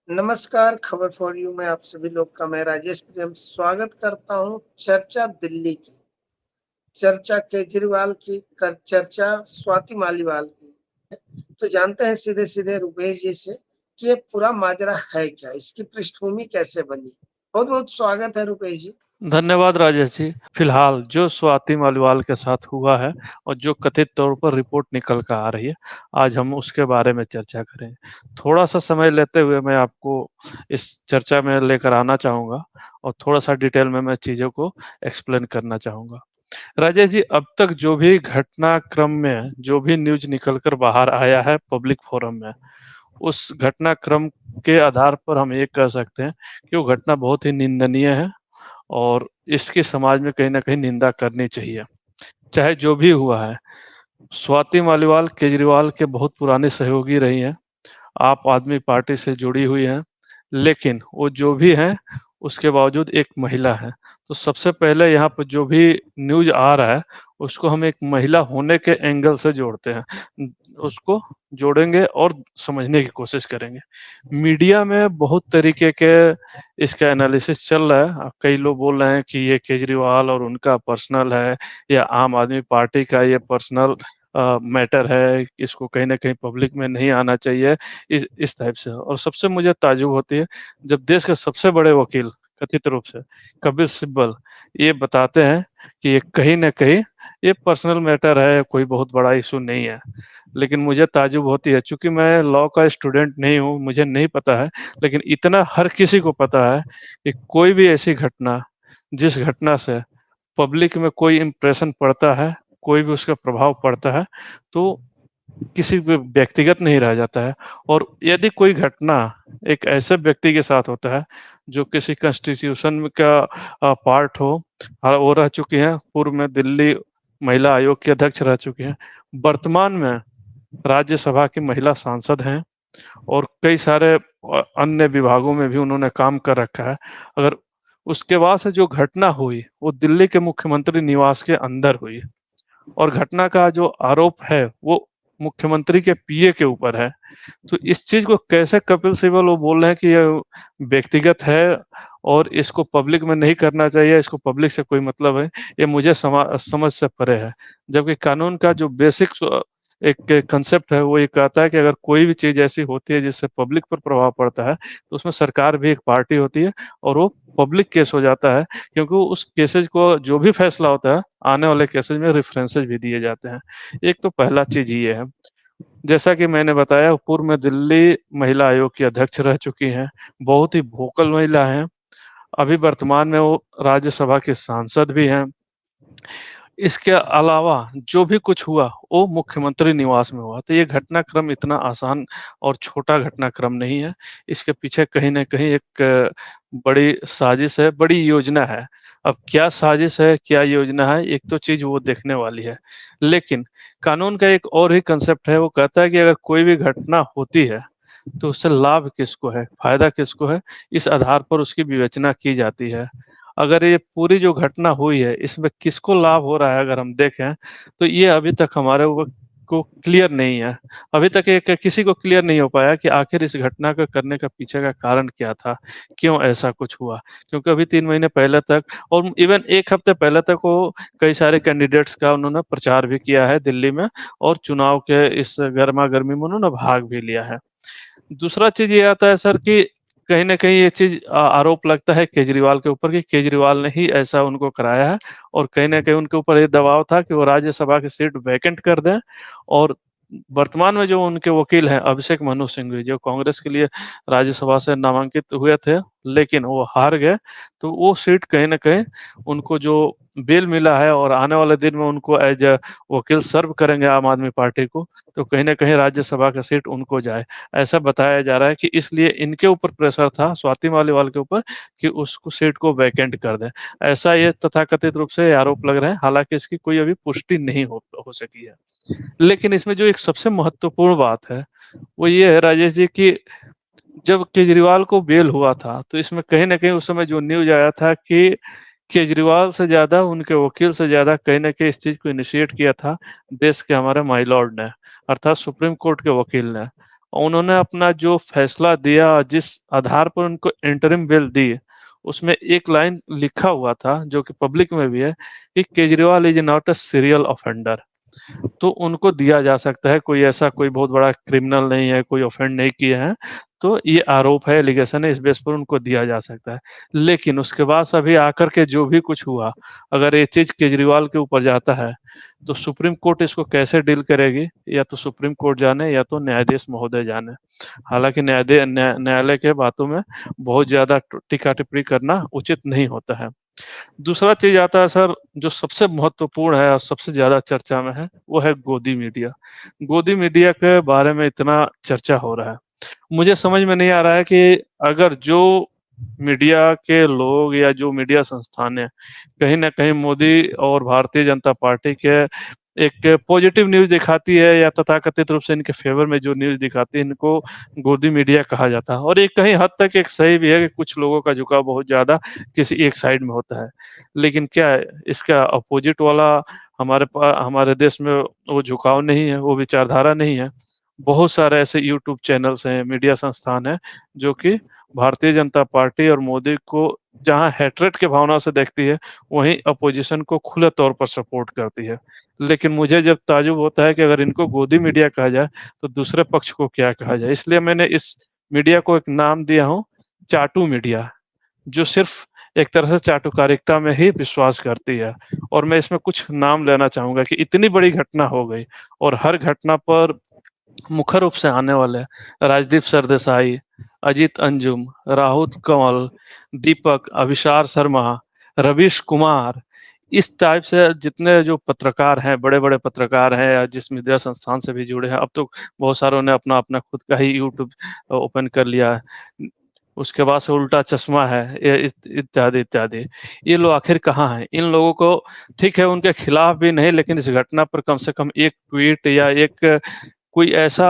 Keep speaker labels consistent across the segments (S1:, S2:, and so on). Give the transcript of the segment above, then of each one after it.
S1: नमस्कार, खबर for you में आप सभी लोग का मैं राजेश प्रियम स्वागत करता हूँ। चर्चा दिल्ली की, चर्चा केजरीवाल की, कर चर्चा स्वाति मालीवाल की। तो जानते हैं सीधे-सीधे रुपेश जी से कि ये पूरा माजरा है क्या? इसकी पृष्ठभूमि कैसे बनी? बहुत-बहुत स्वागत है रुपेश जी।
S2: धन्यवाद राजेश जी। फिलहाल जो स्वाति मालीवाल के साथ हुआ है और जो कथित तौर पर रिपोर्ट निकल कर आ रही है, आज हम उसके बारे में चर्चा करेंगे। थोड़ा-सा समय लेते हुए मैं आपको इस चर्चा में लेकर आना चाहूँगा और थोड़ा-सा डिटेल में मैं चीज़ों को एक्सप्लेन करना चाहूँगा। राजेश जी, अब तक जो भी घटनाक्रम में जो भी न्यूज़ निकल कर बाहर आया है पब्लिक फोरम में, उस घटनाक्रम के आधार पर हम ये कह सकते हैं कि वो घटना बहुत ही निंदनीय है और इसकी समाज में कहीं न कहीं निंदा करनी चाहिए। चाहे जो भी हुआ है, स्वाति मालीवाल केजरीवाल के बहुत पुराने सहयोगी रही हैं, आप आदमी पार्टी से जुड़ी हुई हैं, लेकिन वो जो भी हैं, उसके बावजूद एक महिला हैं। तो सबसे पहले यहाँ पर जो भी न्यूज़ आ रहा है, उसको हम एक महिला होने के एंगल से जोड़ते हैं। उसको जोड़ेंगे और समझने की कोशिश करेंगे। मीडिया में बहुत तरीके के इसका एनालिसिस चल रहा है। कई लोग बोल रहे हैं कि ये केजरीवाल और उनका पर्सनल है या आम आदमी पार्टी का ये पर्सनल मैटर है, इसको कहीं न कहीं पब्लिक में नहीं आना चाहिए, इस टाइप से। और सबसे मुझे ताज्जुब होती है, जब देश के सबसे बड़े वकील कथित रूप से कपिल सिब्बल ये बताते हैं कि ये कहीं न कहीं ये पर्सनल मैटर है, कोई बहुत बड़ा इश्यू नहीं है। लेकिन मुझे ताज्जुब होती है, चूँकि मैं लॉ का स्टूडेंट नहीं हूँ, मुझे नहीं पता है, लेकिन इतना हर किसी को पता है कि कोई भी ऐसी घटना, जिस घटना से पब्लिक में कोई इम्प्रेशन पड़ता है, कोई भी उसका प्रभाव पड़ता है, तो किसी भी व्यक्तिगत नहीं रह जाता है। और यदि कोई घटना एक ऐसे व्यक्ति के साथ होता है, जो किसी कॉन्स्टिट्यूशन का पार्ट हो, वो रह चुकी हैं, पूर्व में दिल्ली महिला आयोग की अध्यक्ष रह चुकी हैं, वर्तमान में राज्यसभा की महिला सांसद हैं और कई सारे अन्य विभागों में भी उन्होंने काम कर रखा है। अगर उसके बाद से जो घटना हुई, वो दिल्ली के मुख्यमंत्री निवास के अंदर हुई और घटना का जो आरोप है, वो मुख्यमंत्री के पीए के ऊपर है। तो इस चीज़ को कैसे कपिल सिब्बल वो बोल रहे हैं कि ये व्यक्तिगत है और इसको पब्लिक में नहीं करना चाहिए, इसको पब्लिक से कोई मतलब है, ये मुझे समझ से परे है। जबकि कानून का जो बेसिक एक कांसेप्ट है, वो ये कहता है कि अगर कोई भी चीज़ ऐसी होती है जिससे पब्लिक पर प्रभाव पड़ता है, तो उसमें सरकार भी एक पार्टी होती है और वो पब्लिक केस हो जाता है, क्योंकि उस केसेज़ को जो भी फैसला होता है, आने वाले केसेज़ में रेफरेंसेस भी दिए जाते हैं। एक तो पहला चीज़ ये है। जैसा कि मैंने बताया, पूर्व में दिल्ली महिला आयोग की अध्यक्ष रह चुकी हैं, बहुत ही वोकल महिला हैं। अभी वर्तमान में वो राज्यसभा की सांसद भी हैं। इसके अलावा जो भी कुछ हुआ, वो मुख्यमंत्री निवास में हुआ। तो ये घटनाक्रम इतना आसान और छोटा घटनाक्रम नहीं है। इसके पीछे कहीं न कहीं एक बड़ी साजिश है, बड़ी योजना है। अब क्या साजिश है, क्या योजना है, एक तो चीज़ वो देखने वाली है। लेकिन कानून का एक और ही कांसेप्ट है, वो कहता है कि अगर कोई भी घटना होती है, तो उससे लाभ किसको है, फ़ायदा किसको है, इस आधार पर उसकी विवेचना की जाती है। अगर ये पूरी जो घटना हुई है, इसमें किसको लाभ हो रहा है अगर हम देखें, तो ये अभी तक हमारे ऊपर को क्लियर नहीं है। अभी तक ये किसी को क्लियर नहीं हो पाया कि आखिर इस घटना को करने का पीछे का कारण क्या था? क्यों ऐसा कुछ हुआ? क्योंकि अभी 3 महीने पहले तक और इवन 1 हफ्ते पहले तक वो कई सारे कैंडिडेट्स का उन्होंने प्रचार भी किया है दिल्ली में और चुनाव के इस गरमा-गर्मी में उन्होंने भाग भी लिया है। दूसरा चीज़ ये आता है सर कि कहीं न कहीं ये चीज़ आरोप लगता है केजरीवाल के ऊपर कि केजरीवाल ने ही ऐसा उनको कराया है और कहीं न कहीं उनके ऊपर ये दबाव था कि वो राज्यसभा की सीट वैकेंट कर दें और वर्तमान में जो उनके वकील हैं अभिषेक मनु सिंघवी, जो कांग्रेस के लिए राज्यसभा से नामांकित हुए थे, लेकिन वो हार गए। तो वो सीट कहीं न कहीं उनको जो बेल मिला है और आने वाले दिन में उनको एज़ अ वकील सर्व करेंगे आम आदमी पार्टी को, तो कहीं न कहीं राज्यसभा का सीट उनको जाए। ऐसा बताया जा रहा है कि इसलिए इनके ऊपर प्रेशर था स्वाति मालीवाल के ऊपर कि उसको सीट को वैकेंट कर दें। ऐसा ये तथाकथित रूप से आरोप लग रहे हैं, हालाँकि इसकी कोई अभी पुष्टि नहीं हो सकी है। लेकिन इसमें जो एक सबसे महत्वपूर्ण बात है, वो ये है राजेश जी कि जब केजरीवाल को बेल हुआ था, तो इसमें कहीं न कहीं उस समय जो न्यूज़ आया था कि केजरीवाल से ज़्यादा, उनके वकील से ज़्यादा कहीं न कहीं इस चीज़ को इनिशिएट किया था देश के हमारे माय लॉर्ड ने, अर्थात सुप्रीम कोर्ट के वकील ने। उन्होंने अपना जो फैसला दिया, जिस आधार पर उनको इंटरिम बेल दी, उसमें एक लाइन लिखा हुआ था जो कि पब्लिक में भी है कि Kejriwal is not a serial offender. तो उनको दिया जा सकता है, कोई ऐसा कोई बहुत बड़ा क्रिमिनल नहीं है, कोई ऑफेंड नहीं किए हैं, तो ये आरोप है, एलिगेशन है, इस बेस पर उनको दिया जा सकता है। लेकिन उसके बाद अभी आकर के जो भी कुछ हुआ, अगर ये चीज केजरीवाल के ऊपर जाता है तो सुप्रीम कोर्ट इसको कैसे डील करेगी, या तो सुप्रीम कोर्ट जाने या तो न्यायाधीश महोदय जाने। हालांकि न्यायालय के बातों में बहुत ज्यादा टीका टिप्पणी करना उचित नहीं होता है। दूसरा चीज आता है सर, जो सबसे महत्वपूर्ण है और सबसे ज्यादा चर्चा में है, वो है गोदी मीडिया। गोदी मीडिया के बारे में इतना चर्चा हो रहा है, मुझे समझ में नहीं आ रहा है कि अगर जो मीडिया के लोग या जो मीडिया संस्थान है, कहीं ना कहीं मोदी और भारतीय जनता पार्टी के एक पॉजिटिव न्यूज दिखाती है या तथाकथित रूप से इनके फेवर में जो न्यूज दिखाती है, इनको गोदी मीडिया कहा जाता है। और एक कहीं हद तक एक सही भी है कि कुछ लोगों का झुकाव बहुत ज्यादा किसी एक साइड में होता है, लेकिन क्या है, इसका अपोजिट वाला हमारे देश में वो झुकाव नहीं है, वो विचारधारा नहीं है। बहुत सारे ऐसे यूट्यूब चैनल्स हैं, मीडिया संस्थान हैं, जो कि भारतीय जनता पार्टी और मोदी को जहाँ हेट्रेट की भावना से देखती है, वहीं अपोजिशन को खुले तौर पर सपोर्ट करती है। लेकिन मुझे जब ताज्जुब होता है कि अगर इनको गोदी मीडिया कहा जाए, तो दूसरे पक्ष को क्या कहा जाए? इसलिए मैंने इस मीडिया को एक नाम दिया हूँ, चाटू मीडिया, जो सिर्फ एक तरह से चाटुकारिता में ही विश्वास करती है। और मैं इसमें कुछ नाम लेना चाहूँगा कि इतनी बड़ी घटना हो गई और हर घटना पर मुख्य रूप से आने वाले राजदीप सरदेसाई, अजीत अंजुम, राहुल कंवल, दीपक, अभिसार शर्मा, रवीश कुमार, इस टाइप से जितने जो पत्रकार हैं, बड़े-बड़े पत्रकार हैं या जिस मीडिया संस्थान से भी जुड़े हैं, अब तो बहुत सारों ने अपना-अपना खुद का ही यूट्यूब ओपन कर लिया है। उसके बाद से उल्टा चश्मा है, ये इत्यादि, इत्यादि। ये लोग आखिर कहाँ हैं? इन लोगों को ठीक है, उनके खिलाफ भी नहीं, लेकिन इस घटना पर कम से कम एक ट्वीट या एक कोई ऐसा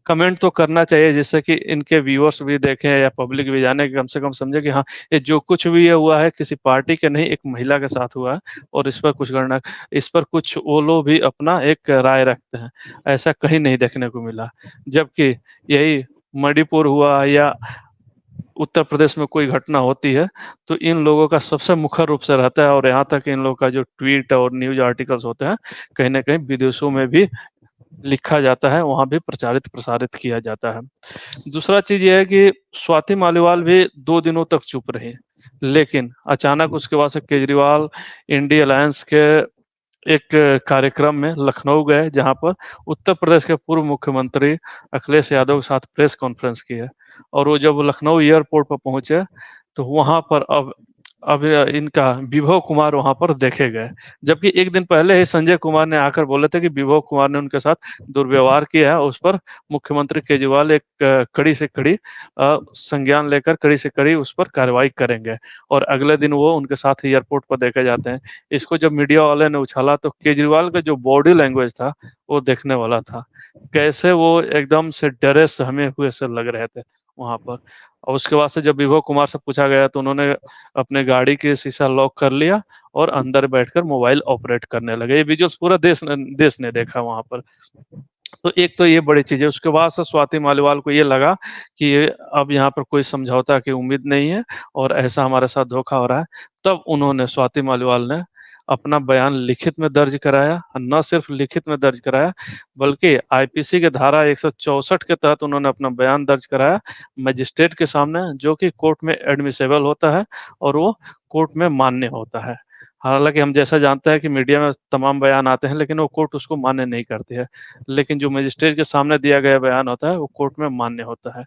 S2: कमेंट तो करना चाहिए जिससे कि इनके व्यूअर्स भी देखें या पब्लिक भी जाने कि कम से कम समझे कि हाँ, ये जो कुछ भी ये हुआ है किसी पार्टी के नहीं, एक महिला के साथ हुआ है और इस पर कुछ वो लोग भी अपना एक राय रखते हैं। ऐसा कहीं नहीं देखने को मिला। जबकि यही मणिपुर हुआ या उत्तर प्रदेश में कोई घटना होती है, तो इन लोगों का सबसे मुखर रूप से रहता है और यहाँ तक इन लोगों का जो ट्वीट और न्यूज़ आर्टिकल्स होते हैं, कहीं न कहीं विदेशों में भी लिखा जाता है, वहाँ भी प्रचारित-प्रसारित किया जाता है। दूसरा चीज़ ये है कि स्वाति मालीवाल भी 2 दिनों तक चुप रहीं, लेकिन अचानक उसके बाद से केजरीवाल इंडी अलायंस के एक कार्यक्रम में लखनऊ गए, जहाँ पर उत्तर प्रदेश के पूर्व मुख्यमंत्री अखिलेश यादव के साथ प्रेस कॉन्फ्रेंस की है। और वो जब लखनऊ एयरपोर्ट पर पहुँचे, तो वहाँ पर अब इनका विभव कुमार वहाँ पर देखे गए। जबकि 1 दिन पहले ही संजय कुमार ने आकर बोले थे कि विभव कुमार ने उनके साथ दुर्व्यवहार किया है, उस पर मुख्यमंत्री केजरीवाल एक कड़ी से कड़ी संज्ञान लेकर कड़ी से कड़ी उस पर कार्रवाई करेंगे। और अगले दिन वो उनके साथ एयरपोर्ट पर देखे जाते हैं। इसको जब मीडिया वाले ने उछाला, तो केजरीवाल का जो बॉडी लैंग्वेज था, वो देखने वाला था। कैसे वो एकदम से डरे सहमे हुए से लग रहे थे वहाँ पर। और उसके बाद से जब विभव कुमार से पूछा गया, तो उन्होंने अपने गाड़ी के शीशा लॉक कर लिया और अंदर बैठकर मोबाइल ऑपरेट करने लगे। ये विजुअल्स पूरा देश ने देखा वहाँ पर। तो एक तो ये बड़ी चीज़ है। उसके बाद से स्वाति मालीवाल को ये लगा कि ये अब यहाँ पर कोई समझौता की उम्मीद नहीं है और ऐसा हमारे साथ धोखा हो रहा है। तब उन्होंने स्वाति मालीवाल ने अपना बयान लिखित में दर्ज कराया, न सिर्फ लिखित में दर्ज कराया, बल्कि आईपीसी के धारा 164 के तहत उन्होंने अपना बयान दर्ज कराया मजिस्ट्रेट के सामने, जो कि कोर्ट में एडमिसिबल होता है और वो कोर्ट में मान्य होता है। हालाँकि हम जैसा जानते हैं कि मीडिया में तमाम बयान आते हैं, लेकिन वो कोर्ट उसको मान्य नहीं करती है। लेकिन जो मजिस्ट्रेट के सामने दिया गया बयान होता है, वो कोर्ट में मान्य होता है।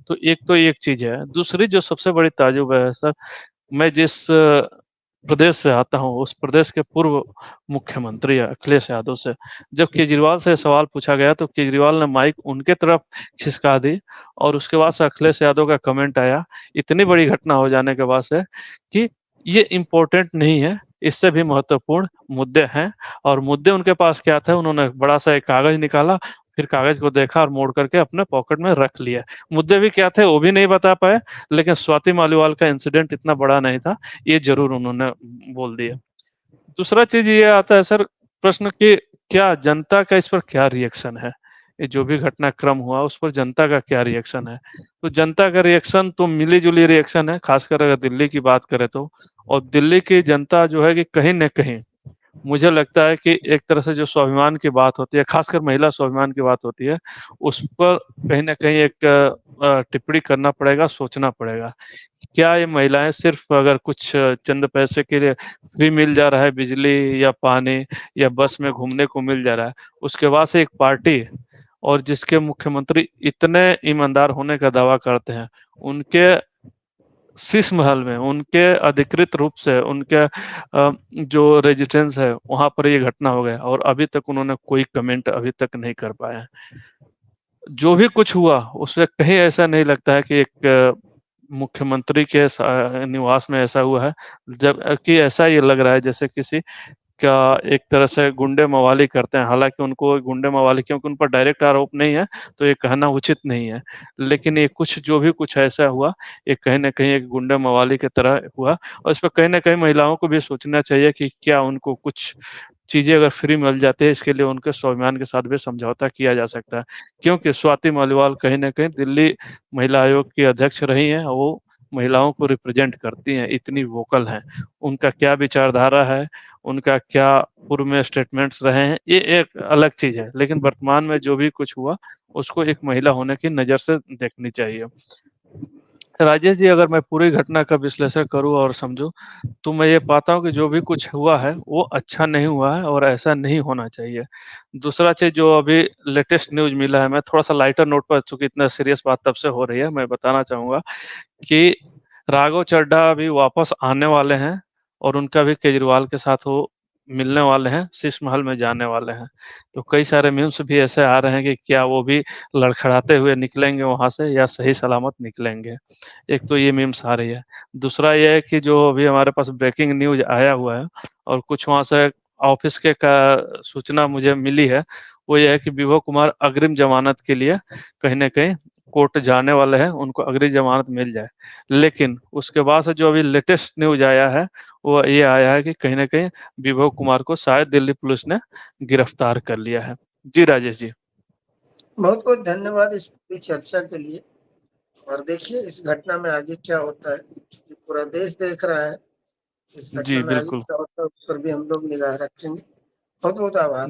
S2: तो एक चीज़ है। दूसरी जो सबसे बड़ी ताज्जुब है सर, मैं जिस प्रदेश से आता हूँ, उस प्रदेश के पूर्व मुख्यमंत्री अखिलेश यादव से जब केजरीवाल से सवाल पूछा गया, तो केजरीवाल ने माइक उनके तरफ खिसका दी और उसके बाद से अखिलेश यादव का कमेंट आया, इतनी बड़ी घटना हो जाने के बाद से, कि ये इम्पोर्टेंट नहीं है, इससे भी महत्वपूर्ण मुद्दे हैं। और मुद्दे उनके पास क्या थे, उन्होंने बड़ा-सा एक कागज़ निकाला, फिर कागज़ को देखा और मोड़ करके अपने पॉकेट में रख लिया। मुद्दे भी क्या थे, वो भी नहीं बता पाए, लेकिन स्वाति मालीवाल का इंसिडेंट इतना बड़ा नहीं था, ये ज़रूर उन्होंने बोल दिया। दूसरा चीज़ ये आता है सर, प्रश्न कि क्या जनता का इस पर क्या रिएक्शन है? ये जो भी घटनाक्रम हुआ उस पर जनता का क्या रिएक्शन है। तो जनता का रिएक्शन तो मिली-जुली रिएक्शन है, खासकर अगर दिल्ली की बात करें तो। और दिल्ली की जनता जो है कि कहीं न कहीं मुझे लगता है कि एक तरह से जो स्वाभिमान की बात होती है, खासकर महिला स्वाभिमान की बात होती है, उस पर कहीं न कहीं एक टिप्पणी करना पड़ेगा, सोचना पड़ेगा। क्या ये महिलाएँ सिर्फ़ अगर कुछ चंद पैसे के लिए फ्री मिल जा रहा है बिजली या पानी या बस में घूमने को मिल जा रहा है, उसके बाद से एक पार्टी और जिसके मुख्यमंत्री इतने ईमानदार होने का दावा करते हैं, उनके शीश महल में, उनके अधिकृत रूप से उनके जो रेजिडेंस है, वहाँ पर ये घटना हो गया और अभी तक उन्होंने कोई कमेंट अभी तक नहीं कर पाए हैं। जो भी कुछ हुआ, उसमें कहीं ऐसा नहीं लगता है कि एक मुख्यमंत्री के निवास में ऐसा हुआ है, जबकि ऐसा ये लग रहा है जैसे किसी का एक तरह से गुंडे मवाली करते हैं। हालाँकि उनको गुंडे मवाली क्योंकि उन पर डायरेक्ट आरोप नहीं है, तो ये कहना उचित नहीं है। लेकिन ये कुछ जो भी कुछ ऐसा हुआ, ये कहीं न कहीं एक गुंडे मवाली की तरह हुआ और इस पे कहीं न कहीं महिलाओं को भी सोचना चाहिए कि क्या उनको कुछ चीज़ें अगर फ्री मिल जाती है, इसके लिए उनके स्वाभिमान के साथ भी समझौता किया जा सकता है। क्योंकि स्वाति मलिवाल कहीं न कहीं दिल्ली महिला आयोग की अध्यक्ष रही हैं और वो महिलाओं को रिप्रेज़ेंट करती हैं, इतनी वोकल हैं। उनका क्या विचारधारा है, उनका क्या पूर्व में स्टेटमेंट्स रहे हैं, ये एक अलग चीज़ है। लेकिन वर्तमान में जो भी कुछ हुआ, उसको एक महिला होने की नज़र से देखनी चाहिए। राजेश जी, अगर मैं पूरी घटना का विश्लेषण करूँ और समझूँ, तो मैं ये पाता हूँ कि जो भी कुछ हुआ है, वो अच्छा नहीं हुआ है और ऐसा नहीं होना चाहिए। दूसरा चीज़ जो अभी लेटेस्ट न्यूज़ मिला है, मैं थोड़ा-सा लाइटर नोट पर चूँकि इतना सीरियस बात तब से हो रही है, मैं बताना चाहूँगा कि राघव चड्ढा अभी वापस आने वाले हैं और उनका भी केजरीवाल के साथ वो मिलने वाले हैं, शीश महल में जाने वाले हैं। तो कई सारे मीम्स भी ऐसे आ रहे हैं कि क्या वो भी लड़खड़ाते हुए निकलेंगे वहाँ से या सही सलामत निकलेंगे। एक तो ये मीम्स आ रही है। दूसरा ये है कि जो अभी हमारे पास ब्रेकिंग न्यूज़ आया हुआ है और कुछ वहाँ से ऑफ़िस के का सूचना मुझे मिली है, वो ये है कि विभव कुमार अग्रिम ज़मानत के लिए कहीं न कहीं कोर्ट जाने वाले हैं, उनको अग्रिम ज़मानत मिल जाए। लेकिन उसके बाद से जो अभी लेटेस्ट न्यूज़ आया है, वो ये आया है कि कहीं न कहीं विभव कुमार को शायद दिल्ली पुलिस ने गिरफ्तार कर लिया है। जी, राजेश जी।
S1: बहुत-बहुत धन्यवाद इस पूरी चर्चा के लिए और देखिए इस घटना में आगे क्या होता है, क्योंकि पूरा देश देख रहा है। इस घटना
S2: जी,
S1: में आगे
S2: बिल्कुल।
S1: क्या होता है उस पर भी हम लोग निगाह रखेंगे। बहुत-बहुत आभार।